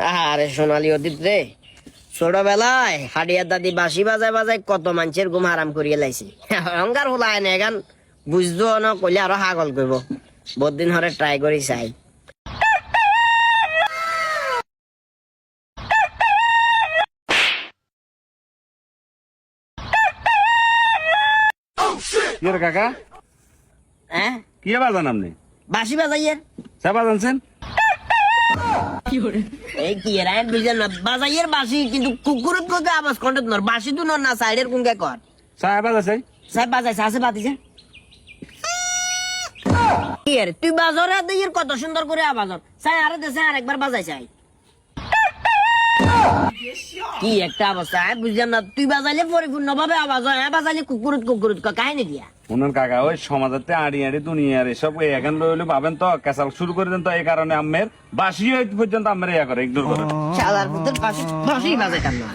আরে সোনালী অতীত রে, ছোটবেলায় হাডিয়ার দাদি বাঁশি বাজায় বাজায় কত মানুষের ঘুম হারাম করিয়ে লাইছে। অহংকার হলায় না এখান বুঝতো না কইলে আরো হাগল করব। বহুদিন হরে ট্রাই করি চাই। কি রে কাকা, হ্যাঁ, কি বাজান আপনি? বাঁশি বাজাইয়ের চা বাজানছেন? এই কি এর আইন বুঝেন না, বাজাইয়ের বাঁশি কিন্তু কুকুরের কোকে আওয়াজ কন্টেত নর, বাঁশি তো নর না সাইডের কুঙ্কে কর। চা বাজাছে? সাহেব বাজাইছে, আছে বাতিছে। কি এর তুই বাজার দিয়ে কত সুন্দর করে আওয়াজ চাই, আরে দেশে আরেকবার বাজাই চাই। কি একটা অবস্থা বুঝলাম না, তুই বাজাইলে পরিপূর্ণ ভাবে আওয়াজ হয়, বাজাইলে কুকুরুত কুকুরুত কাহিনী দিয়া। শুনুন কাকা, ওই সমাজের আড়ি আড়ি দুনিয়ার এসব এখন রইলে ভাবেন তো কেসাল শুরু করে দেন, তো এই কারণে আমের বাসি পর্যন্ত আমের ইয়া করে ইগনোর করে। শালার পুত্র বাঁশি বাজাইতাম না।